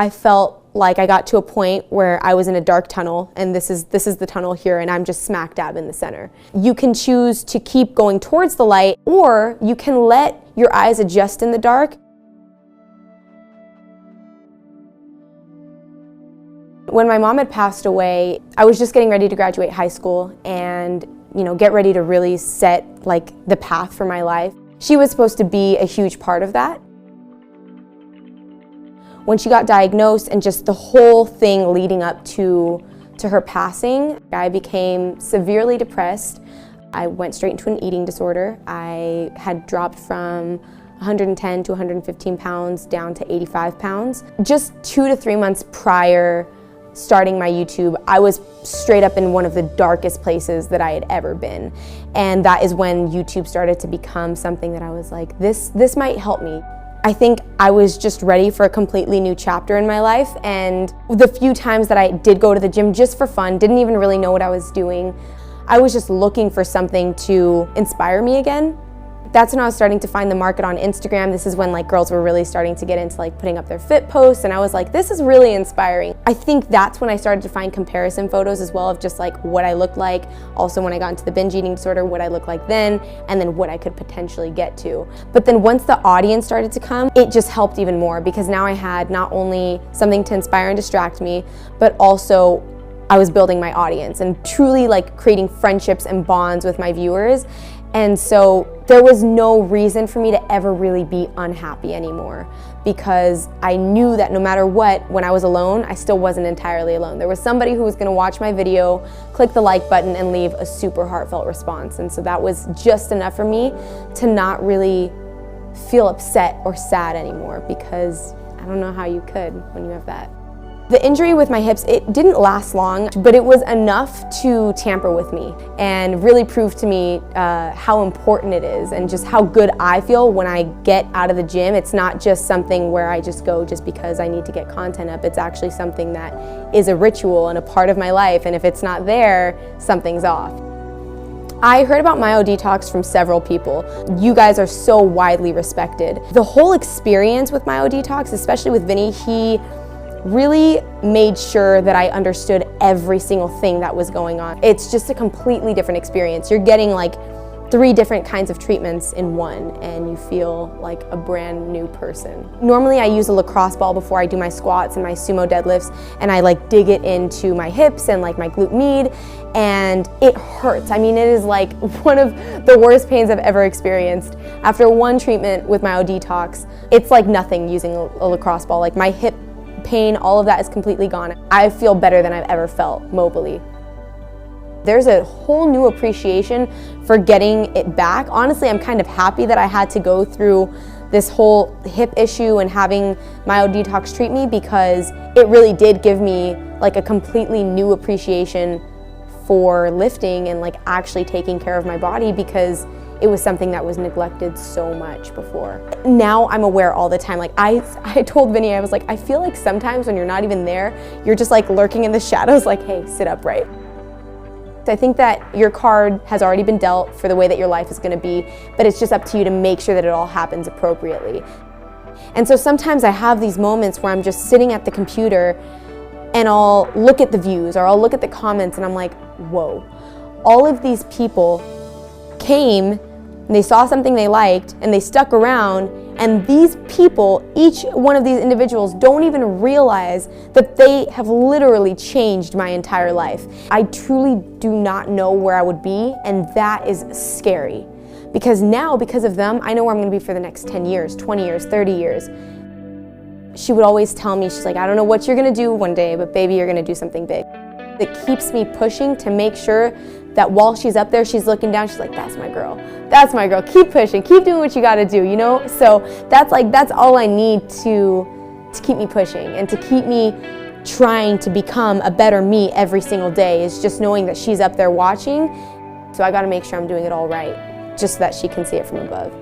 I felt like I got to a point where I was in a dark tunnel, and this is the tunnel here, and I'm just smack dab in the center. You can choose to keep going towards the light, or you can let your eyes adjust in the dark. When my mom had passed away, I was just getting ready to graduate high school and, get ready to really set like the path for my life. She was supposed to be a huge part of that. When she got diagnosed and just the whole thing leading up to her passing, I became severely depressed. I went straight into an eating disorder. I had dropped from 110 to 115 pounds down to 85 pounds. Just 2 to 3 months prior starting my YouTube, I was straight up in one of the darkest places that I had ever been. And that is when YouTube started to become something that I was like, this might help me. I think I was just ready for a completely new chapter in my life, and the few times that I did go to the gym just for fun, didn't even really know what I was doing, I was just looking for something to inspire me again. That's when I was starting to find the market on Instagram. This is when girls were really starting to get into putting up their fit posts, and I was like, this is really inspiring. I think that's when I started to find comparison photos as well of just what I looked like. Also when I got into the binge eating disorder, what I looked like then, and then what I could potentially get to. But then once the audience started to come, it just helped even more, because now I had not only something to inspire and distract me, but also I was building my audience and truly creating friendships and bonds with my viewers. And so there was no reason for me to ever really be unhappy anymore, because I knew that no matter what, when I was alone, I still wasn't entirely alone. There was somebody who was gonna watch my video, click the like button, and leave a super heartfelt response. And so that was just enough for me to not really feel upset or sad anymore, because I don't know how you could when you have that. The injury with my hips, it didn't last long, but it was enough to tamper with me and really prove to me how important it is and just how good I feel when I get out of the gym. It's not just something where I just go just because I need to get content up. It's actually something that is a ritual and a part of my life, and if it's not there, something's off. I heard about Myodetox from several people. You guys are so widely respected. The whole experience with Myodetox, especially with Vinny, he really made sure that I understood every single thing that was going on. It's just a completely different experience. You're getting 3 different kinds of treatments in one, and you feel like a brand new person. Normally I use a lacrosse ball before I do my squats and my sumo deadlifts, and I dig it into my hips and my glute med, and it hurts. I mean, it is one of the worst pains I've ever experienced. After one treatment with Myodetox, it's like nothing using a lacrosse ball. My hip pain, all of that is completely gone. I feel better than I've ever felt mobily. There's a whole new appreciation for getting it back. Honestly, I'm kind of happy that I had to go through this whole hip issue and having Myodetox treat me, because it really did give me a completely new appreciation for lifting and actually taking care of my body, because it was something that was neglected so much before. Now I'm aware all the time. I told Vinny, I was I feel like sometimes when you're not even there, you're just lurking in the shadows hey, sit upright. I think that your card has already been dealt for the way that your life is gonna be, but it's just up to you to make sure that it all happens appropriately. And so sometimes I have these moments where I'm just sitting at the computer and I'll look at the views or I'll look at the comments and I'm like, whoa, all of these people came and they saw something they liked and they stuck around, and these people, each one of these individuals, don't even realize that they have literally changed my entire life. I truly do not know where I would be, and that is scary. Because now, because of them, I know where I'm gonna be for the next 10 years, 20 years, 30 years. She would always tell me, she's like, I don't know what you're gonna do one day, but baby, you're gonna do something big. It keeps me pushing to make sure that while she's up there, she's looking down, she's like, that's my girl, keep pushing, keep doing what you gotta do, So that's all I need to keep me pushing and to keep me trying to become a better me every single day, is just knowing that she's up there watching. So I gotta make sure I'm doing it all right, just so that she can see it from above.